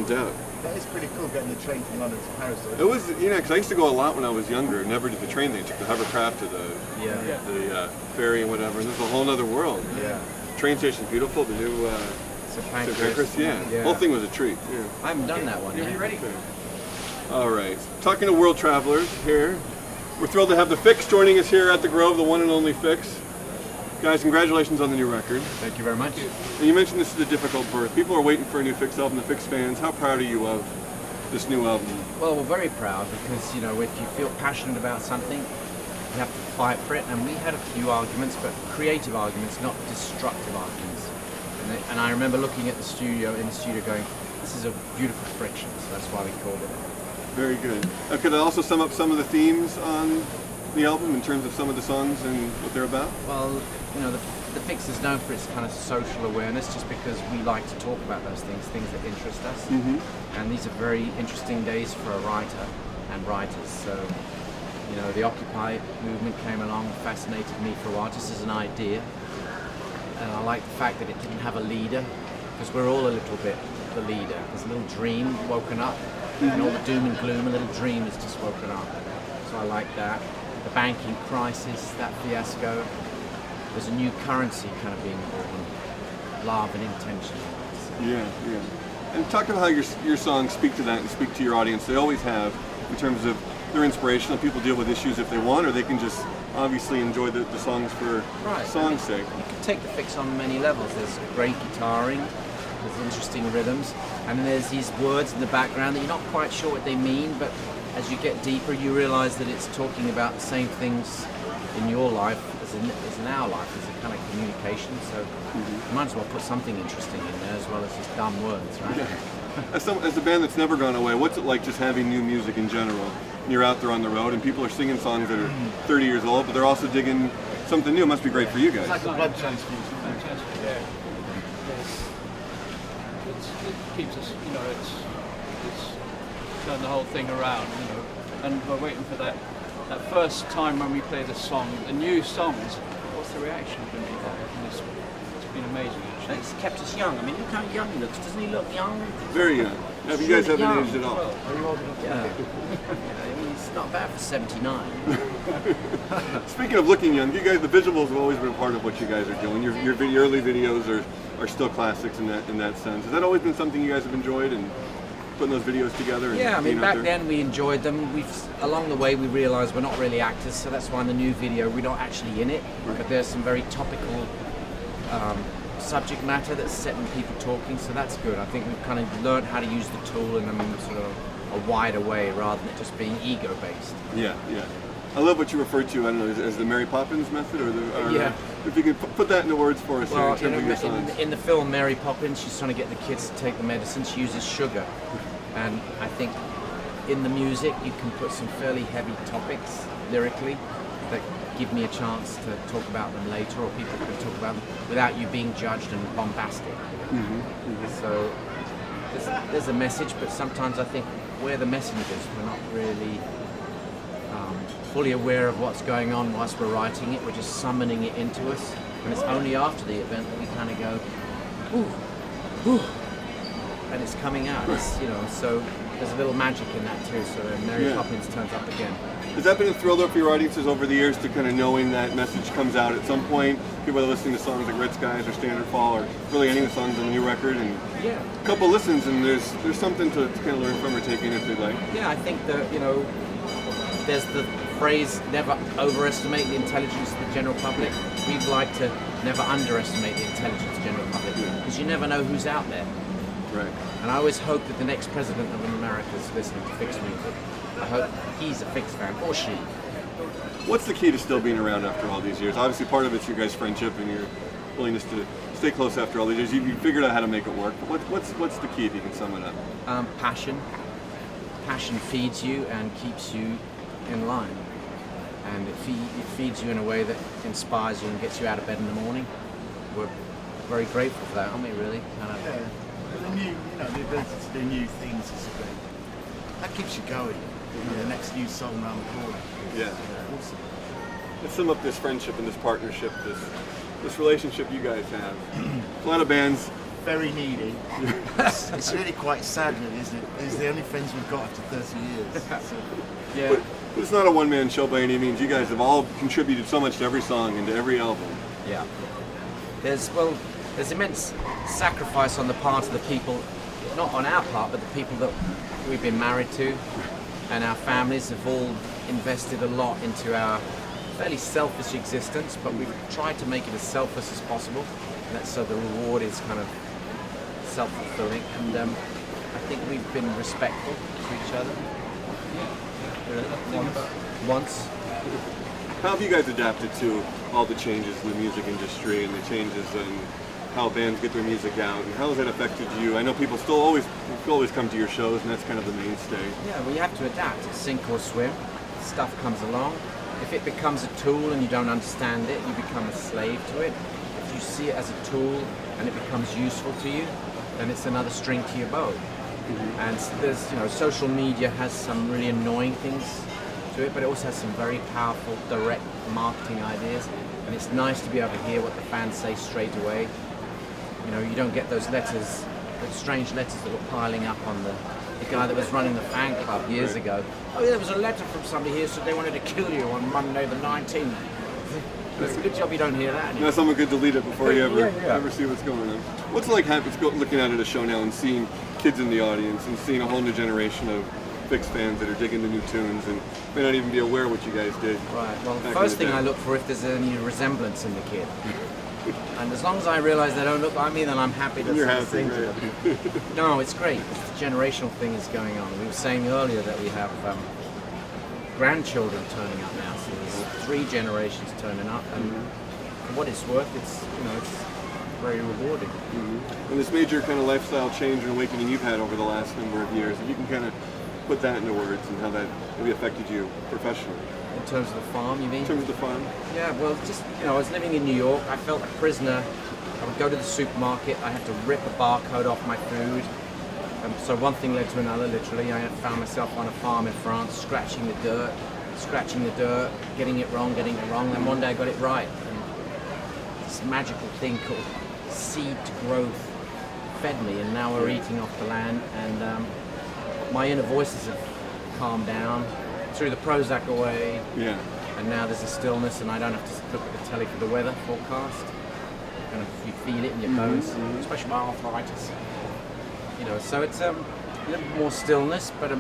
No doubt. That is pretty cool, getting the train from London to Paris. It was, you know, because I used to go a lot when I was younger. Never did the train thing. I took the hovercraft to the ferry and whatever. And this is a whole other world. Yeah. Train station's beautiful. The new St. St. Pancras. Pancras, yeah. The whole thing was a treat. Yeah. I haven't done that one yet. You ready? All right. Talking to world travelers here. We're thrilled to have the Fixx joining us here at the Grove, the one and only Fixx. Guys, congratulations on the new record. Thank you very much. And you mentioned this is a difficult birth. People are waiting for a new Fixx album. The Fixx fans, how proud are you of this new album? Well, we're very proud because, you know, if you feel passionate about something, you have to fight for it. And we had a few arguments, but creative arguments, not destructive arguments. And I remember looking at the studio, going, this is a beautiful friction, so that's why we called it. Very good. Could I also sum up some of the themes on the album in terms of some of the songs and what they're about? Well, you know, the Fixx is known for its kind of social awareness, just because we like to talk about those things that interest us. And these are very interesting days for a writer and writers. So, you know, the Occupy movement came along, fascinated me for a while, just as an idea. And I like the fact that it didn't have a leader, because we're all a little bit the leader. There's a little dream woken up, and all the doom and gloom, a little dream has just woken up. So I like that. The banking crisis, that fiasco. There's a new currency kind of being born, love and intention. Yeah. And talk about how your songs speak to that and speak to your audience. They always have, in terms of they're inspirational. People deal with issues if they want, or they can just obviously enjoy the songs for song's sake. You can take the Fixx on many levels. There's great guitaring, there's interesting rhythms, and then there's these words in the background that you're not quite sure what they mean, but as you get deeper, you realize that it's talking about the same things in your life as in our life. It's a kind of communication, so you might as well put something interesting in there as well as just dumb words, right? Yeah. As a band that's never gone away, what's it like just having new music in general? You're out there on the road and people are singing songs that are 30 years old, but they're also digging something new. It must be great for you guys. It's like a blood transfusion. Fantastic, yeah. It keeps us, you know, it's turned the whole thing around, you know, and we're waiting for that first time when we play the song, the new songs. What's the reaction going to be like? It's been amazing, actually. It's kept us young. I mean, look how young he looks. Doesn't he look young? Very young. Yeah, you guys haven't aged at all. Yeah. I mean, it's not bad for 79. Speaking of looking young, you guys, the visuals have always been a part of what you guys are doing. Your early videos are still classics in that sense. Has that always been something you guys have enjoyed and putting those videos together? Yeah, I mean, back then we enjoyed them. Along the way we realised we're not really actors, so that's why in the new video we're not actually in it, but there's some very topical subject matter that's setting people talking, so that's good. I think we've kind of learned how to use the tool in a sort of a wider way rather than it just being ego-based. Yeah. I love what you referred to, I don't know, as the Mary Poppins method, if you could put that into words for us here in terms of your songs. In the film Mary Poppins, she's trying to get the kids to take the medicine. She uses sugar, and I think in the music you can put some fairly heavy topics lyrically that give me a chance to talk about them later, or people can talk about them without you being judged and bombastic. So there's a message, but sometimes I think we're the messengers. We're not really fully aware of what's going on whilst we're writing it. We're just summoning it into us, and it's only after the event that we kind of go, ooh, and it's coming out. It's, you know, so there's a little magic in that too. So Mary Poppins turns up again. Has that been a thrill though for your audiences over the years to kind of knowing that message comes out at some point? People are listening to songs like Red Skies or Standard Fall or really any of the songs on the new record, and a couple listens and there's something to kind of learn from or take in if they'd like. Yeah, I think that, you know, there's the phrase never overestimate the intelligence of the general public. We'd like to never underestimate the intelligence of the general public, because you never know who's out there. Right. And I always hope that the next president of America is listening to Fixx music. I hope he's a Fixx fan, or she. What's the key to still being around after all these years? Obviously part of it's your guys' friendship and your willingness to stay close after all these years. You figured out how to make it work, but what's the key if you can sum it up? Passion. Passion feeds you and keeps you in line. And it feeds you in a way that inspires you and gets you out of bed in the morning. We're very grateful for that, aren't we, really? Yeah. The ability to do new things is great. That keeps you going. The next new song around the corner. Yeah. Awesome. Let's sum up this friendship and this partnership, this relationship you guys have. A lot of bands very needy. It's really quite sad, really, isn't it? It's the only friends we've got after 30 years. So. Yeah. But it's not a one-man show by any means. You guys have all contributed so much to every song and to every album. Yeah. There's immense sacrifice on the part of the people, not on our part, but the people that we've been married to, and our families have all invested a lot into our fairly selfish existence, but we've tried to make it as selfless as possible, and that's so the reward is kind of self-fulfilling, and I think we've been respectful to each other. Once. How have you guys adapted to all the changes in the music industry and the changes in how bands get their music out, and how has that affected you? I know people still always come to your shows, and that's kind of the mainstay. Yeah, we have to adapt. It's sink or swim. Stuff comes along. If it becomes a tool and you don't understand it, you become a slave to it. If you see it as a tool and it becomes useful to you, then it's another string to your bow. And there's, social media has some really annoying things to it, but it also has some very powerful, direct marketing ideas. And it's nice to be able to hear what the fans say straight away. You don't get those letters, those strange letters that were piling up on the guy that was running the fan club years ago. Oh, yeah, there was a letter from somebody here, so they wanted to kill you on Monday the 19th. It's a good job you don't hear that anymore. Now someone could delete it before you Yeah. ever see what's going on. What's it like looking at a show now and seeing kids in the audience and seeing a whole new generation of Fixx fans that are digging the new tunes and may not even be aware of what you guys did? Right, well, back first in the thing day? I look for if there's any resemblance in the kid. And as long as I realize they don't look like me, then I'm happy to You're happy, sing to right? them. No, it's great. It's the generational thing is going on. We were saying earlier that we have grandchildren turning up now, so there's 3 generations turning up, and for what it's worth, it's very rewarding. And this major kind of lifestyle change and awakening you've had over the last number of years, if you can kind of put that into words and how that maybe affected you professionally. In terms of the farm, you mean? In terms of the farm? Yeah, well, just, I was living in New York. I felt a prisoner. I would go to the supermarket. I had to rip a barcode off my food. So one thing led to another, literally. I found myself on a farm in France, scratching the dirt, getting it wrong. Then one day I got it right. And this magical thing called seed growth fed me, and now we're eating off the land. And my inner voices have calmed down. Threw the Prozac away, and now there's a stillness, and I don't have to look at the telly for the weather forecast. You feel it in your bones, especially my arthritis. So it's a little more stillness, but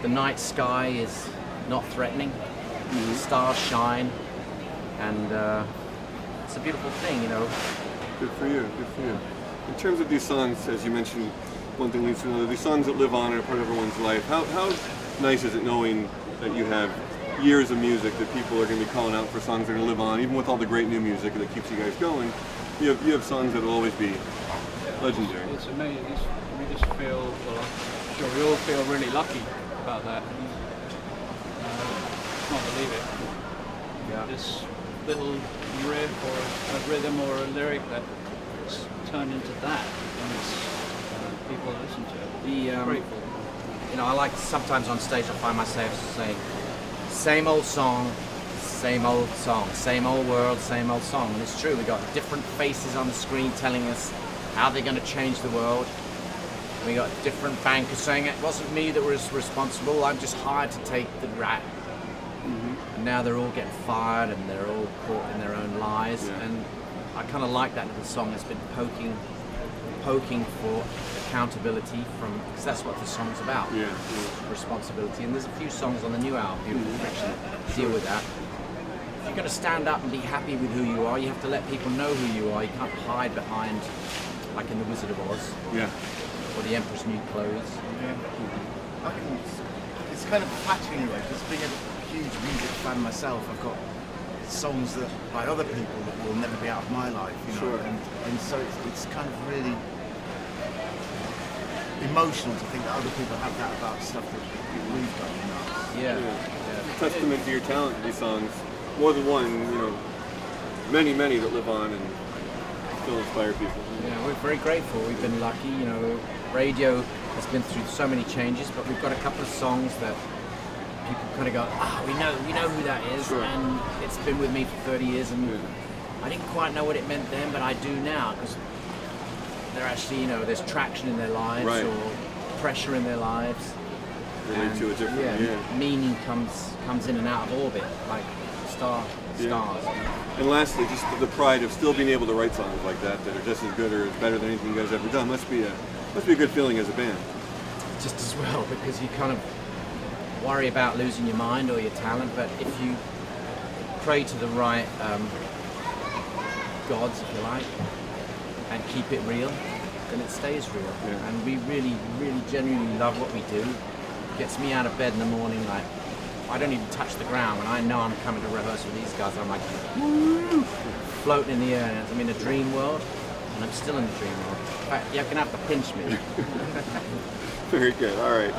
the night sky is not threatening. The stars shine, and it's a beautiful thing, Good for you, good for you. In terms of these songs, as you mentioned, one thing leads to another, these songs that live on and are part of everyone's life, how nice is it knowing that you have years of music that people are going to be calling out for songs that are going to live on, even with all the great new music that keeps you guys going, you have songs that will always be legendary. It's amazing. We just feel, well, I'm sure we all feel really lucky about that. Can't believe it. Yeah. This little riff or a rhythm or a lyric that's turned into that, and it's people listen to it. Grateful. I like sometimes on stage I find myself saying, same old song, same old song, same old world, same old song. And it's true, we got different faces on the screen telling us how they're going to change the world. We got different bankers saying it wasn't me that was responsible, I'm just hired to take the rat. And now they're all getting fired and they're all caught in their own lies. And I kind of like that little song that's been poking for accountability because that's what the song's about. Responsibility. And there's a few songs on the new album that actually deal with that. If you're going to stand up and be happy with who you are, you have to let people know who you are. You can't hide behind, like in The Wizard of Oz. Or The Emperor's New Clothes. It's kind of flattering anyway, because being a huge music fan myself, I've got songs that by other people that will never be out of my life, and so it's kind of really emotional to think that other people have that about stuff that we've got. Testament to your talent, these songs, more than one, many that live on and still inspire people. Yeah, we're very grateful. We've been lucky. Radio has been through so many changes, but we've got a couple of songs that people kind of go, we know who that is, and it's been with me for 30 years, and I didn't quite know what it meant then, but I do now, because they're actually, you know, there's traction in their lives Right. or pressure in their lives. Relate to it differently. Yeah. Meaning comes in and out of orbit, like stars. And lastly, just the pride of still being able to write songs like that are just as good or better than anything you guys ever done must be a good feeling as a band. Just as well, because you kind of worry about losing your mind or your talent, but if you pray to the right gods, if you like, and keep it real, then it stays real. Yeah. And we really, really genuinely love what we do. Gets me out of bed in the morning, like, I don't even touch the ground. When I know I'm coming to rehearse with these guys, I'm like, woo, floating in the air. And I'm in a dream world, and I'm still in the dream world. In fact, you're gonna have to pinch me. Very good. All right.